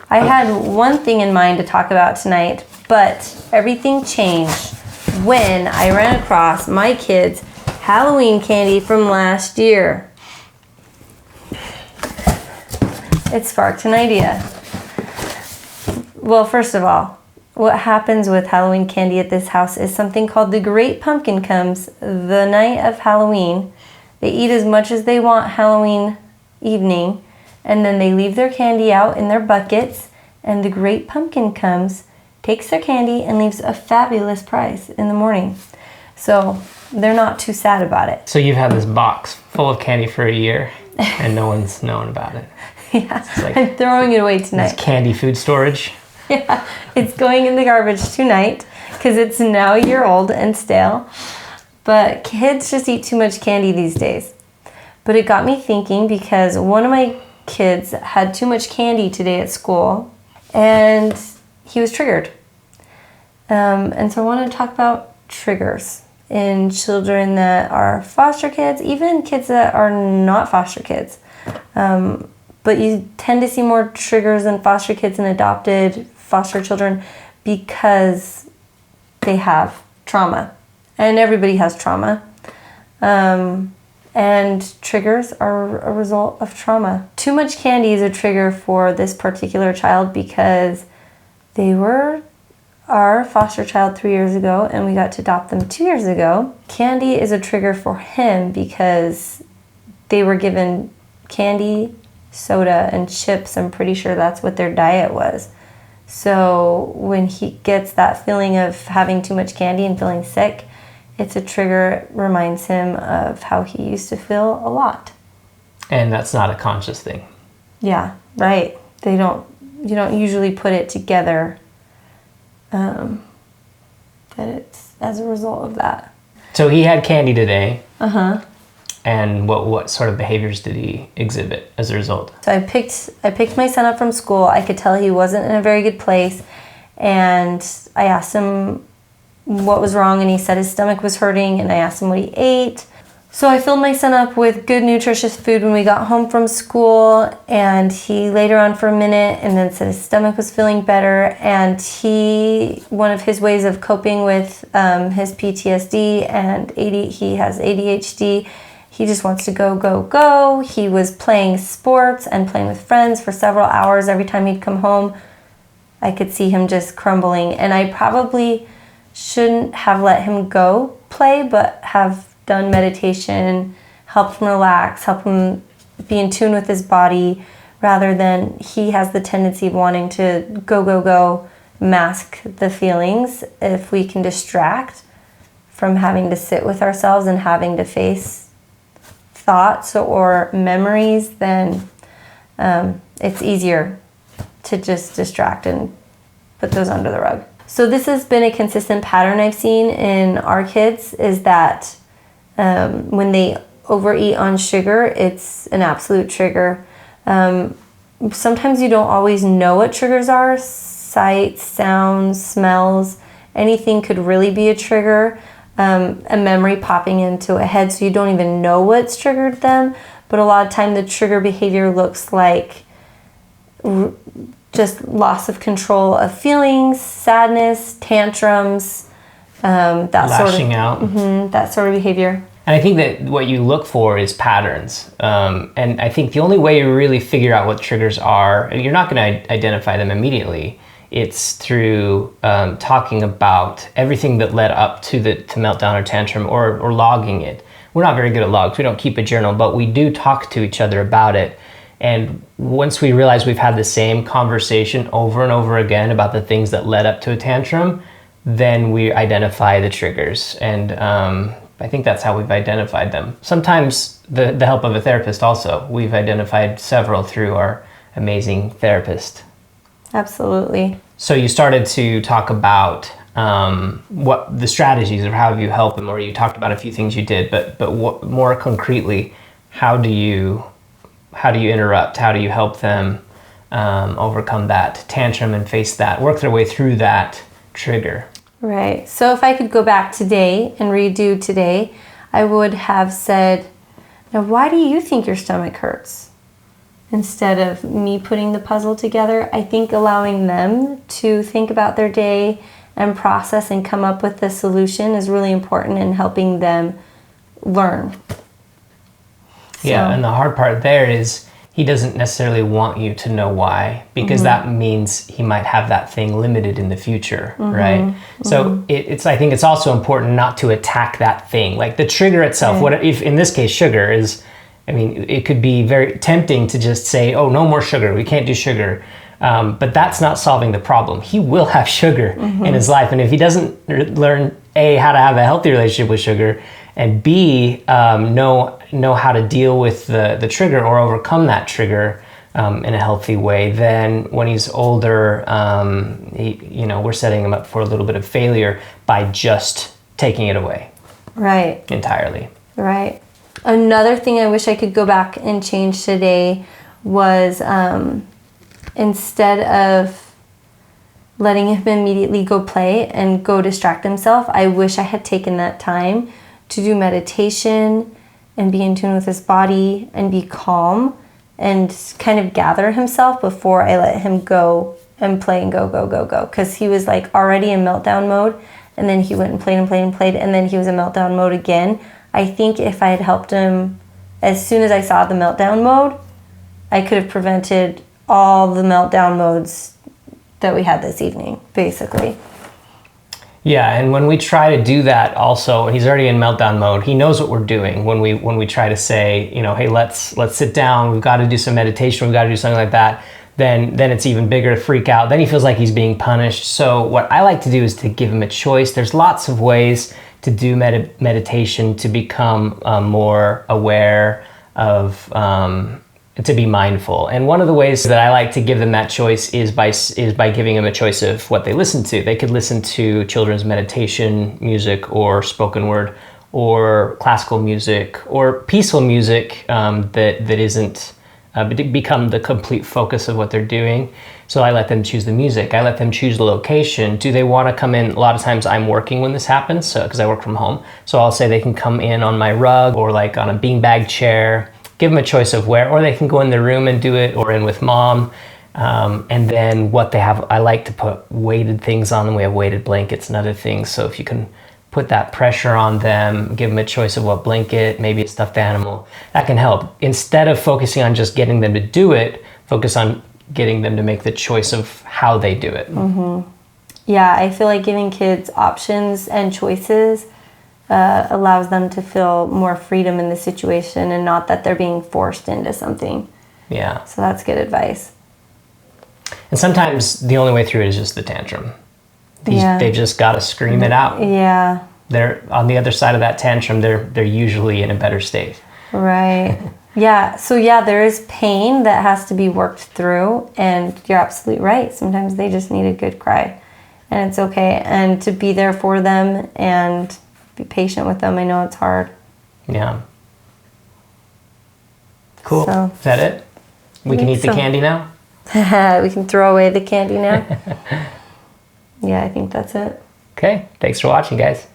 I had one thing in mind to talk about tonight, but everything changed when I ran across my kids' Halloween candy from last year. It sparked an idea. Well, first of all, what happens with Halloween candy at this house is something called the Great Pumpkin comes the night of Halloween. They eat as much as they want Halloween evening, and then they leave their candy out in their buckets, and the Great Pumpkin comes, takes their candy, and leaves a fabulous price in the morning. So they're not too sad about it. So you've had this box full of candy for a year, and no one's known about it. Yeah, Like, I'm throwing it away tonight. it's candy food storage. Yeah, it's going in the garbage tonight because it's now a year old and stale. But kids just eat too much candy these days. But it got me thinking because one of my kids had too much candy today at school and he was triggered. And so I want to talk about triggers in children that are foster kids, even kids that are not foster kids. But you tend to see more triggers in foster kids and adopted foster children because they have trauma. And everybody has trauma. And triggers are a result of trauma. Too much candy is a trigger for this particular child because they were our foster child 3 years ago and we got to adopt them 2 years ago. Candy is a trigger for him because they were given candy, soda, and chips. I'm pretty sure that's what their diet was. So when he gets that feeling of having too much candy and feeling sick, it's a trigger. It reminds him of how he used to feel a lot. And that's not a conscious thing. Yeah, right. You don't usually put it together that it's as a result of that. So he had candy today. Uh-huh. And what sort of behaviors did he exhibit as a result? So I picked my son up from school. I could tell he wasn't in a very good place. And I asked him what was wrong, and he said his stomach was hurting, and I asked him what he ate. So I filled my son up with good, nutritious food when we got home from school, and he laid around for a minute and then said his stomach was feeling better. And one of his ways of coping with his PTSD and he has ADHD, he just wants to go, go, go. He was playing sports and playing with friends for several hours. Every time he'd come home, I could see him just crumbling. And I probably shouldn't have let him go play, but have done meditation, helped him relax, helped him be in tune with his body, rather than he has the tendency of wanting to go, go, go, mask the feelings. If we can distract from having to sit with ourselves and having to face thoughts or memories, then it's easier to just distract and put those under the rug. So this has been a consistent pattern I've seen in our kids, is that when they overeat on sugar, it's an absolute trigger. Sometimes you don't always know what triggers are. Sight, sounds, smells, anything could really be a trigger. A memory popping into a head so you don't even know what's triggered them. But a lot of time the trigger behavior looks like just loss of control of feelings, sadness, tantrums, Lashing out. That sort of behavior. And I think that what you look for is patterns. And I think the only way you really figure out what triggers are, you're not going to identify them immediately. It's through talking about everything that led up to meltdown or tantrum, or logging it. We're not very good at logs. We don't keep a journal, but we do talk to each other about it. And once we realize we've had the same conversation over and over again about the things that led up to a tantrum, then we identify the triggers. And I think that's how we've identified them. Sometimes the help of a therapist also. We've identified several through our amazing therapist. Absolutely. So you started to talk about what the strategies of how you help them, or you talked about a few things you did, but what, more concretely, how do you interrupt? How do you help them overcome that tantrum and face that, work their way through that trigger? Right. So if I could go back today and redo today, I would have said, now why do you think your stomach hurts? instead of me putting the puzzle together. I think allowing them to think about their day and process and come up with the solution is really important in helping them learn. Yeah, and the hard part there is he doesn't necessarily want you to know why, because that means he might have that thing limited in the future, right? So it's I think it's also important not to attack that thing. Like the trigger itself, what if in this case sugar is, I mean, it could be very tempting to just say, oh, no more sugar, we can't do sugar. But that's not solving the problem. He will have sugar in his life. And if he doesn't learn, A, how to have a healthy relationship with sugar, and B, know how to deal with the trigger or overcome that trigger in a healthy way, then when he's older, we're setting him up for a little bit of failure by just taking it away. Right. Entirely. Right. Another thing I wish I could go back and change today was instead of letting him immediately go play and go distract himself, I wish I had taken that time to do meditation and be in tune with his body and be calm and kind of gather himself before I let him go and play and go. Because he was like already in meltdown mode, and then he went and played, and then he was in meltdown mode again. I think if I had helped him as soon as I saw the meltdown mode, I could have prevented all the meltdown modes that we had this evening, basically. Yeah, and when we try to do that also, he's already in meltdown mode. He knows what we're doing when we try to say, hey, let's sit down, we've got to do some meditation, we've got to do something like that, then it's even bigger freak out. Then he feels like he's being punished. So what I like to do is to give him a choice. There's lots of ways to do meditation to become more aware of to be mindful. And one of the ways that I like to give them that choice is by giving them a choice of what they listen to. They could listen to children's meditation music or spoken word or classical music or peaceful music that isn't become the complete focus of what they're doing. So I let them choose the music. I let them choose the location. Do they want to come in? A lot of times I'm working when this happens, so because I work from home. So I'll say they can come in on my rug or like on a beanbag chair. Give them a choice of where, or they can go in their room and do it, or in with mom. And then what they have, I like to put weighted things on them. We have weighted blankets and other things. So if you can put that pressure on them, give them a choice of what blanket, maybe a stuffed animal, that can help. Instead of focusing on just getting them to do it, focus on getting them to make the choice of how they do it. Mm-hmm. Yeah, I feel like giving kids options and choices allows them to feel more freedom in the situation and not that they're being forced into something. Yeah. So that's good advice. And sometimes the only way through it is just the tantrum. They've just got to scream it out. Yeah. They're on the other side of that tantrum. They're usually in a better state. Right. Yeah. So yeah, there is pain that has to be worked through, and you're absolutely right. Sometimes they just need a good cry, and it's okay. And to be there for them and be patient with them. I know it's hard. Yeah. Cool. So, is that it? We can eat the candy now? We can throw away the candy now. Yeah, I think that's it. Okay. Thanks for watching, guys.